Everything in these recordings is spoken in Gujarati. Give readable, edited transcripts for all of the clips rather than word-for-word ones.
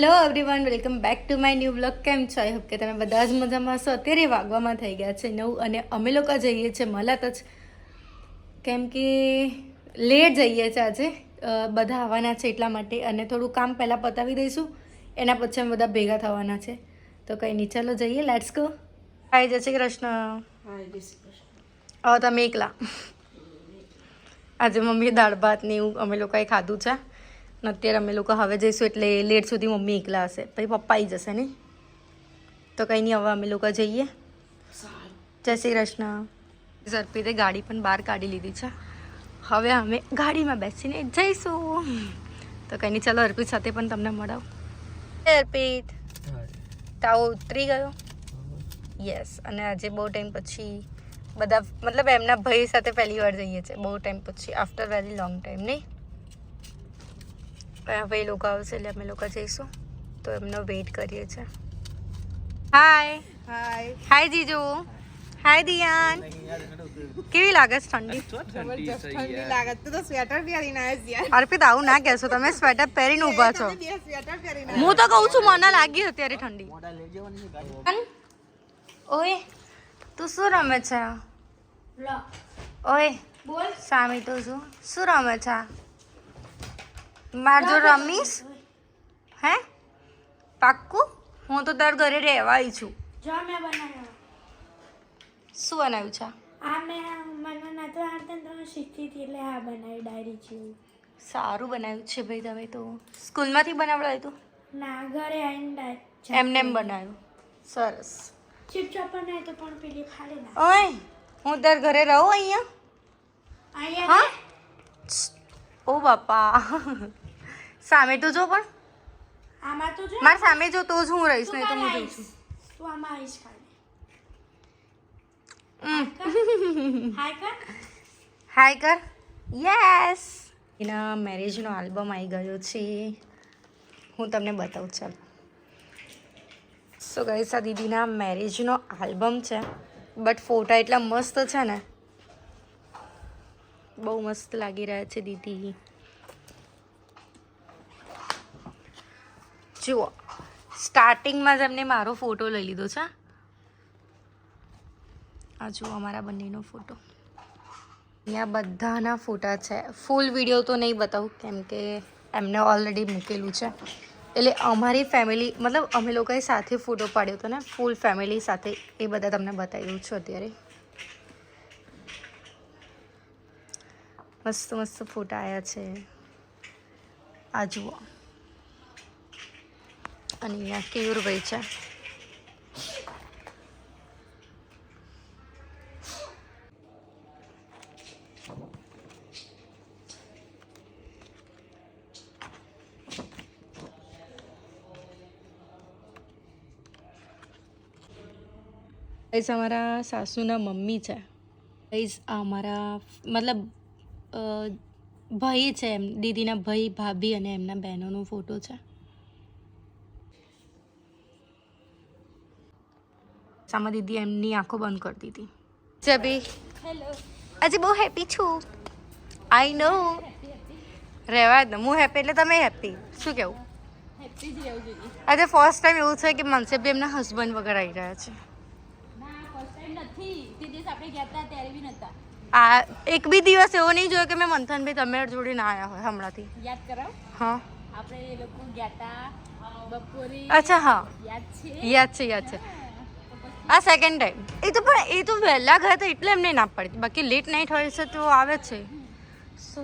Hello everyone, welcome back to my new blog. કેમ છો? આઈ હોપ કે તમે બધા જ મજામાં હશો. અત્યારે વાગવામાં થઈ ગયા છે 9 અને અમે લોકો જઈએ છીએ મલાત જ, કેમ કે લેટ જઈએ છીએ આજે. બધા આવવાના છે એટલા માટે, અને થોડું કામ પહેલાં પતાવી દઈશું, એના પછી અમે બધા ભેગા થવાના છે. તો કંઈ નહીં, ચાલો જઈએ, લેટ્સ ગો. હાય, જય શ્રી કૃષ્ણ. હવે તમે એકલા. આજે મમ્મીએ દાળ ભાત ને એવું અમે લોકોએ ખાધું છે. અત્યારે અમે લોકો હવે જઈશું એટલે લેટ સુધી મમ્મી એકલા હશે, પછી પપ્પા આવી જશે નહીં. તો કંઈ નહીં, હવે અમે લોકો જઈએ. જય શ્રી કૃષ્ણ. ઝડપીતે ગાડી પણ બહાર કાઢી લીધી છે. હવે અમે ગાડીમાં બેસીને જઈશું. તો કંઈ નહીં, ચાલો અર્પિત સાથે પણ તમને મળાવું. અર્પિત તાવ ઉતરી ગયો? યસ. અને આજે બહુ ટાઈમ પછી બધા, મતલબ એમના ભાઈ સાથે પહેલી વાર જઈએ છીએ બહુ ટાઈમ પછી, આફ્ટર વેરી લોંગ ટાઈમ. નહીં, હવે એ લોકો આવશે એટલે અમે લોકો જઈશું. તો એમનો વેઇટ કરીએ છીએ. હાય હાય હાય જીજુ. હાય દિયાન. કેવી લાગે છે ઠંડી? જબરજસ્ત ઠંડી લાગે. તું તો સ્વેટર પહેરીને આવ્યો છે યાર. અર્પિત આવું ના કહેશો, તમે સ્વેટર પહેરીને ઊભા છો. બે સ્વેટર પહેરીને હું તો કહું છું મને લાગી અત્યારે ઠંડી. ઓય તું શું રમે છે? ઓય બોલ. સામી તો શું રમે છે? માર જો રમીશ? હે પાક્કું? હું તો તાર ઘરે રહેવા આવી છું. જો મેં બનાવ્યો. શું બનાવ્યું છે? આ મેં મને નતો આવડતું ને તો હું શીખતી હતી એટલે આ બનાવી ડાયરી જેવું. સારું બનાવ્યું છે ભાઈ. તમે તો સ્કૂલમાંથી બનાવડાવ્યું હતું? ના, ઘરે આવીને એમને એમ બનાવ્યું. સરસ. ચીપ ચોપર નહીં તો પણ પેલી ખાલી ના. ઓય હું તાર ઘરે રહું અહીંયા? અહીંયા ઓ બાપા, સામે તો જો. પણ આમાં તો જો મારા સામે જો તો જ હું રહીશ, નહીં તો હું જઉં છું. તું આમાં આવીશ ખાલી. હાય કર. હાય કર. યસ. એના મેરેજનો આલ્બમ આવી ગયો છે, હું તમને બતાવું. ચાલો. સો ગાઈસ, આ દીદીના મેરેજનો આલ્બમ છે, બટ ફોટા એટલા મસ્ત છે ને, બહુ મસ્ત લાગી રહ્યા છે દીદી. જુઓ, સ્ટાર્ટિંગમાં જ એમને મારો ફોટો લઈ લીધો છે. આ જુઓ અમારા બંનેનો ફોટો. અહીંયા બધાના ફોટા છે. ફૂલ વિડીયો તો નહીં બતાવું કેમ કે એમને ઓલરેડી મૂકેલું છે. એટલે અમારી ફેમિલી, મતલબ અમે લોકોએ સાથે ફોટો પાડ્યો હતો ને ફૂલ ફેમિલી સાથે, એ બધા તમને બતાવી દઉં છું અત્યારે. મસ્ત મસ્ત ફોટા આવ્યા છે. આ જુઓ. અને અહીંયા કેયુરભાઈ છે. ગાઈઝ અમારા સાસુના મમ્મી છે. ગાઈઝ આ અમારા મતલબ ભાઈ છે, એમ દીદીના ભાઈ ભાભી અને એમના બહેનોનો ફોટો છે. સામા દીદી એમની આંખો બંધ કરતી હતી. જબી હેલો. આજે બહુ હેપી છું. આઈ નો. રહેવા દો, હું હેપી એટલે તમે હેપી. શું કેવું? હેપી જ રહેવું જોઈએ. આજે ફર્સ્ટ ટાઈમ એવું છે કે મનસેબી એમના હસબન્ડ વગર આવી રહ્યા છે. ના, ફર્સ્ટ ટાઈમ નથી. તે દિવસ આપણે ગયા હતા ત્યારે બી નહોતા. આ એક બી દિવસ એવો નહીં જોયો કે મેં મંથનભાઈ તમારી જોડે ના આવ્યા હોય હમણાંથી. યાદ કરાવ. હા, આપણે એ લોકો ગયા હતા બપોરે. અચ્છા, હા, યાદ છે. યાદ છે, યાદ છે. આ સેકન્ડ ટાઈમ. એ તો વહેલા ગયા હતા એટલે એમને ના પડતી, બાકી લેટ નાઇટ હોય છે તો આવે જ છે. સો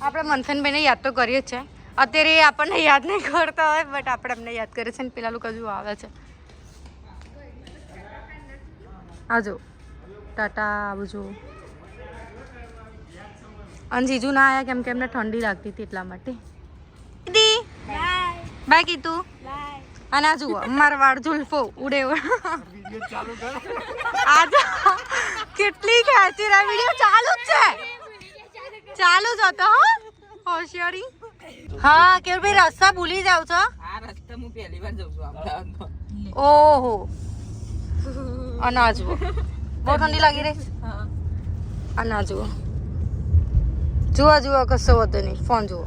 આપણે મંથનભાઈને યાદ તો કરીએ જ છે. અત્યારે એ આપણને યાદ નહીં કરતા હોય, બટ આપણે એમને યાદ કરીએ છીએ ને પેલા લોકો હજુ આવે છે. આજો ટાટા આવજો. અને જીજુ ના આવ્યા કેમ કે એમને ઠંડી લાગતી હતી એટલા માટે. દીદી બાય બાય કીધું. બાય. અને આ જુઓ મારા વાળ ઝુલ્ફો ઉડે. આજ કેટલી ખેંચી રહ્યા. વિડીયો ચાલુ જ છે, ચાલુ જ હતો. હોશિયારી. હા કેવું ભાઈ, રસ્તા ભૂલી જાવ છો? આ રસ્તે હું પહેલી વાર જઉં છું અમદાવાદમાં. ઓહો. અને આ જુઓ બહુ ઠંડી લાગી રહી. અને આ જુઓ, જુઓ કશો વધુ નહીં. ફોન જુઓ.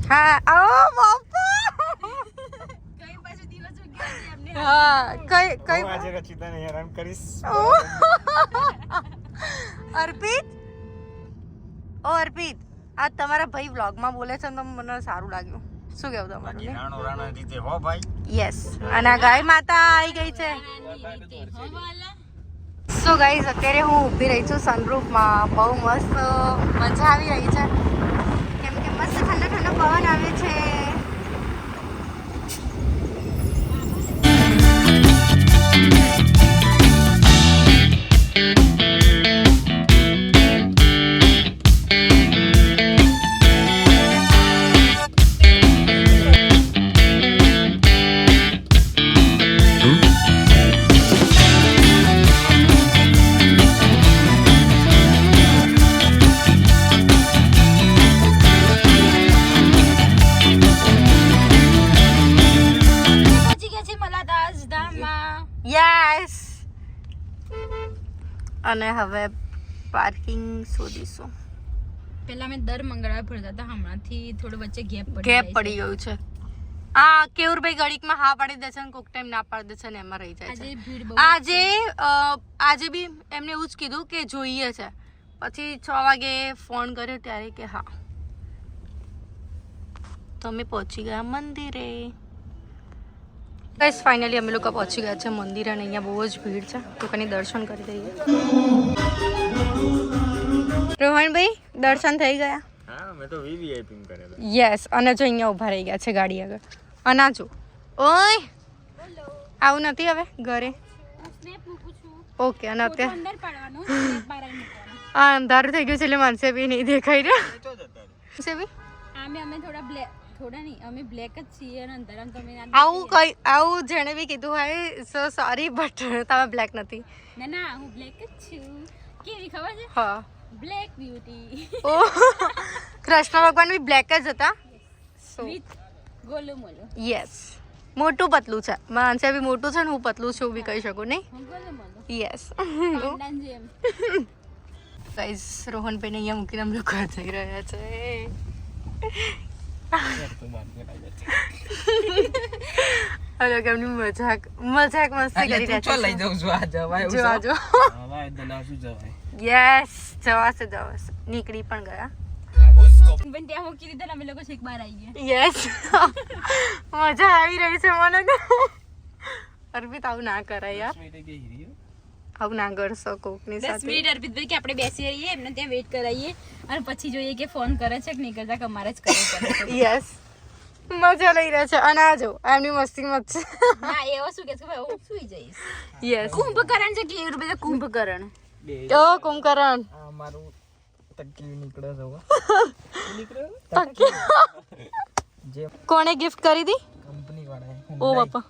હા. ઓ બાપા. હા કઈ આજે રચિતાને હેરાન કરીશ. અર્પિત અર્પિત આ તમારા ભાઈ વ્લોગમાં બોલે છે ને તો મને સારું લાગ્યું. શું કહેવું તમારું? રાણા રીતે હો ભાઈ. યસ અને આ ગાય માતા આવી ગઈ છે. સો ગાઈઝ અત્યારે હું ઊભી રહી છું સનરૂફમાં. બહુ મસ્ત મજા આવી રહી છે કેમ કે મસ્ત ઠંડો ઠંડો પવન આવે છે. યસ અને હવે પાર્કિંગ શોધીશું. પેલા મેં દર મંગળવારે ભરતા હતા, હમણાંથી થોડું વચ્ચે ગેપ પડી ગયું છે. આ કેવુરભાઈ ઘડીકમાં હા પાડી દે છે ને કોક ટાઈમ ના પાડી દે છે ને એમાં રહી જાય છે. આજે બી એમને એવું જ કીધું કે જોઈએ છે, પછી 6 વાગે ફોન કર્યો ત્યારે કે હા. તો અમે પહોંચી ગયા મંદિરે. ગાઈસ ફાઇનલી અમે લોકો પહોંચી ગયા છે મંદિર અને અહીંયા બહુ જ ભીડ છે તો કની દર્શન કરી દઈએ. રોહનભાઈ દર્શન થઈ ગયા? હા મેં તો વીવીઆઈપી કરેલા. યસ અને જો અહીંયા ઊભા રહી ગયા છે ગાડી આગળ. અને જો ઓય આવું નથી હવે ઘરે. ઓકે અને અત્યારે આ અંધારું થઈ ગયું છે એટલે માણસે બી નહીં દેખાઈ રહ્યા છે બી. અમે થોડા નહીં અમે બ્લેક જ છીએ અને અંધારામ તમે આવું જેણે બી કીધું હોય સો સોરી બટ તમે બ્લેક નથી. ના હું બ્લેક જ છું. કેવી ખબર છે? હા બ્લેક બ્યુટી. ઓ કૃષ્ણ ભગવાન બી બ્લેક જ હતા. સો ગોલું મોલું. યસ મોટું પતલું છે. માનસે બી મોટું છે ને હું પતલું છું બી કહી શકું નહીં. હું ગોલું મોલું. યસ જેમ ગાઈસ રોહનભાઈને અહીંયા મૂકીને અમે લોકો જઈ રહ્યા છે. હલો કેમની મજાક મસ્તી કરી રહ્યા છે. લઈ જાઉં છું આ જવાય જો આજો હવે દલાસુ જવાય. યસ જવાશે નીકળી પણ ગયા. પણ ત્યાં મૂકી દીધા ને અમે લોકો છેક બહાર આવી ગયા. યસ મજા આવી રહી છે મને તો. અર્પિત આવું ના કરાય યાર, આવું ના કરશો કોકની 10 સાથે. મિનિટ અર્પિતભાઈ કે આપણે બેસી રહીએ એમને ત્યાં વેઇટ કરાવીએ અને પછી જોઈએ કે ફોન કરે છે કે નહીં કરતા કે અમારે જ કરવું પડે. યસ મજા લઈ રહ્યા છે. અને આ જો એમની મસ્તી મત છે. ના એવો શું કે છે ભાઈ હું સુઈ જઈશ. યસ કુંભકરણ છે કે રૂપિયા કુંભકરણ. ઓ કુંભકરણ આ મારું તકલી નીકળે છે જે કોણે ગિફ્ટ કરી દી? કંપની વાળાએ. ઓ બાપા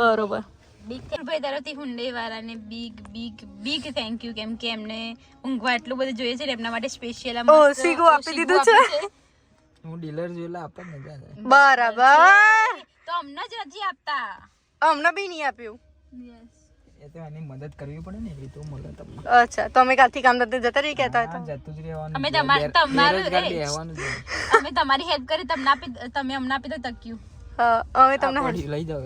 બરોબર. બિગ ભાઈ તરફથી હુન્ડઈ વાળાને બિગ થેન્ક યુ કેમ કે એમને ઊંઘવા એટલું બધું જોઈએ છે ને એમના માટે સ્પેશિયલ ઓ સીગો આપી દીધું છે. હું ડીલર જોયેલા આપે મજા આવે. બરાબર તો અમને જ નથી આપતા. અમને બી નહીં આપ્યું. એ તો આની મદદ કરવી પડે ને એ તો મળે તમને. અચ્છા તો અમે કાથી કામ ધંધે જતા રહી કહેતા હતા. જતું જ રહેવાનું. અમે તમારું બેહવાનું છે. અમે તમારી હેલ્પ કરી તમે અમને આપી દો તક્યું. અમે તમને પડી લઈ જાવ.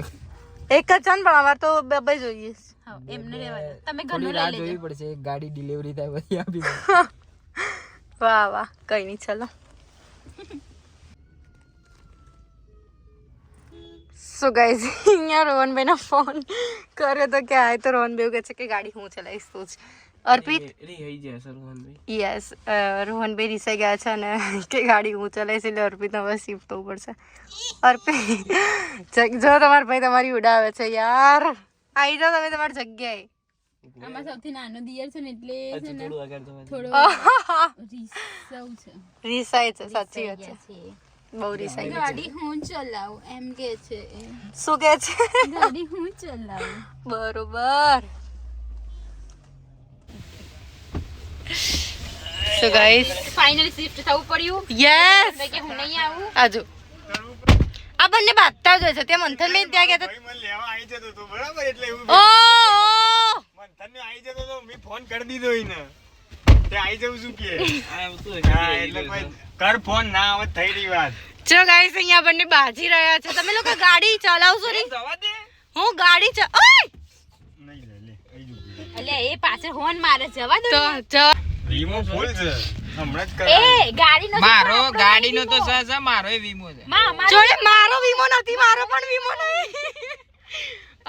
એક જ છે ને પણ અમારે તો બે જોઈએ. હા એમને રહેવા દો. તમે થોડી ઘરનું રાહ લઈ જોવી લેજો. પડશે. એક ગાડી ડિલિવરી થાય પછી આપી દો. વાહ વાહ કઈ નહીં ચલો. સો ગાઈઝ અહીંયા રોહનભાઈનો ફોન કર્યો તો કે આય તો રોહનભાઈ કહે છે કે ગાડી હું ચલાવીશ તું જ. અર્પિત યસ રોહનભાઈ રીસાઈ ગયા છે અને કે ગાડી હું ચલાવીશ એટલે અર્પિત હવે શિફ્ટ થવું પડશે. અર્પિત જો તમારા ભાઈ તમારી ઉડાવે છે યાર. આવી જાઓ તમે તમારી જગ્યાએ. આમાં સૌથી નાનો દિયર છે ને એટલે છે ને થોડો રીસાવ છે. રીસાય છે સાચી વાત છે. બહુ રીસાઈ ગઈ. ગાડી હું ચલાવું એમ કે છે. શું કે છે? ગાડી હું ચલાવું. બરોબર. સો ગાઈસ ફાઇનલી શિફ્ટ થવું પડ્યું. યસ કે હું નહીં આવું. આજો આ બંને બાતતા જ હોય છે. ત્યાં મંથન બેન ત્યાં ગયા ભાઈ મને લેવા આવી જતો તો બરાબર એટલે એવું ઓ મંથન ને આવી જતો તો મેં ફોન કરી દીધો એને તે આવી જવું શું કે હા એટલે કોઈ કર ફોન ના આવે થઈ રહી વાત. જો ગાઈસ અહીંયા બંને બાજી રહ્યા છે. તમે લોકો ગાડી ચલાવશો નહીં? જવા દે. હું ગાડી ચ ઓય નહીં લે આઈ જો એટલે એ પાછળ હોર્ન મારે જવા દો તો ને. જ વીમો ફૂલ છે હમણાં જ એ કરાવ્યો. ગાડીનો મારો આપણો ગાડીનો તો વીમો. છે મારો વીમો છે. મારો જોડે મારો વીમો નથી, મારો પણ વીમો નહીં.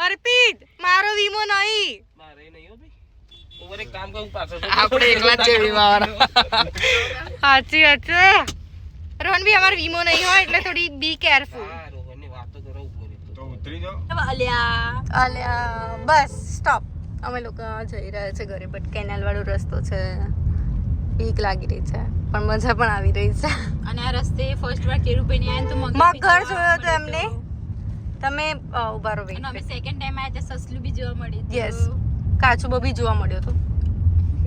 અર્પિત, મારો વીમો નહીં. મારે નહીં હો ભાઈ. ઓવર એક કામ કરું પાછો આપણે એકલા જ છે વીમાવાળા. સાચી વાત છે. રોહનભી, અમારો વીમો નહીં હોય એટલે થોડી બી કેરફુલ. હા રોહનની વાતો કરો ઉભો રહે તો ઉતરી જાઓ. અલ્યા અલ્યા બસ સ્ટોપ. અમે લોકો જઈ રહ્યા છે ઘરે, બટ કેનાલ વાળો રસ્તો છે, બીક લાગી રહી છે પણ મજા પણ આવી રહી છે. અને આ રસ્તે ફર્સ્ટ વાર કેરુભાઈ ને આયા ને તો મગર જોયો તો એમને. તમે ઉભા રહો, અને અમે વેઇટ. સેકન્ડ ટાઈમ આયા તો સસલું બી જોવા મળ્યું હતું. યસ, કાચુબો બી જોવા મળ્યો હતો.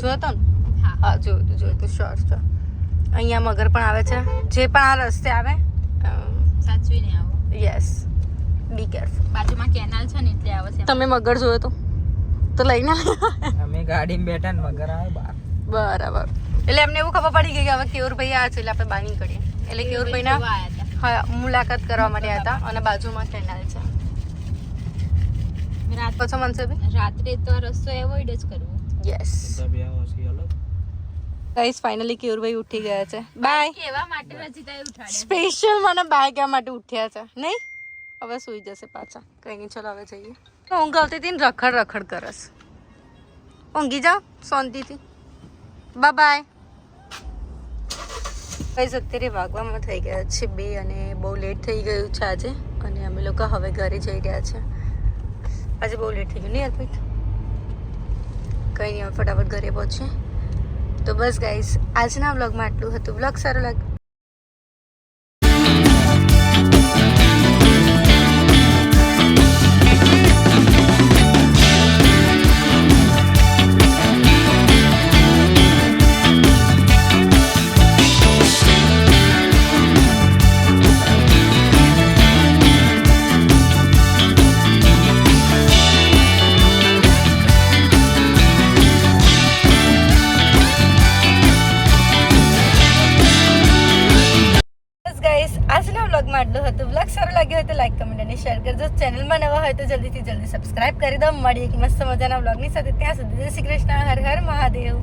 જોયો તો ને? હા. હા, જોયું તો શ્યોર છે. અહીંયા મગર પણ આવે છે. જે પણ આ રસ્તે આવે, સાચવીને આવો. Yes, be careful. બાજુમાં કેનાલ છે ને એટલે આવે છે. તમે મગર જોયો તો લઈને અમે ગાડીમાં બેઠા ને મગર આવે બહાર. બરાબર. એટલે એમને એવું ખબર પડી ગઈ કે હવે કેવુરભાઈ આ છે એટલે આપણે બહાર નીકળીએ. એટલે કેવુરભાઈના જોવા આયા હતા. હા મુલાકાત કરવા માટે આવ્યા હતા અને બાજુમાં કેનાલ છે. પછી મનસુખભાઈ, રાત્રે તો આ રસ્તો એવોઇડ જ કરવો. યસ બે હસી અલગ. ગાઈસ, ફાઇનલી કેવુરભાઈ ઉઠી ગયા છે. બાય. કેવા માટે રચિતાએ ઉઠાડ્યા. સ્પેશિયલ મને બાય કહેવા માટે ઉઠ્યા છે. નહીં, હવે સૂઈ જશે પાછા. કંઈ નહીં, ચલો હવે જઈએ. ઊંઘ આવતી હતી ને રખડ કરસ. ઊંઘી જાઓ શાંતિથી. બાય. ગાઈસ, અત્યારે વાગવામાં થઈ ગયા છે 2 અને બહુ લેટ થઈ ગયું છે આજે, અને અમે લોકો હવે ઘરે જઈ રહ્યા છે. આજે બહુ લેટ થઈ ગયું નહીં અર્પિત? કંઈ નહીં, હવે ફટાફટ ઘરે પહોંચીએ. તો બસ ગાઈસ, આજના વ્લોગમાં આટલું હતું. વ્લોગ સારો લાગ્યો આજના વ્લોગમાં આટલું હતું. વ્લોગ સારો લાગ્યો હોય તો લાઈક, કમેન્ટ અને શેર કરજો. ચેનલમાં નવા હોય તો જલ્દી સબસ્ક્રાઇબ કરી દો. મળીએ એક મસ્ત મજાના વ્લોગની સાથે. ત્યાં સુધી જય શ્રી કૃષ્ણ. હર હર મહાદેવ.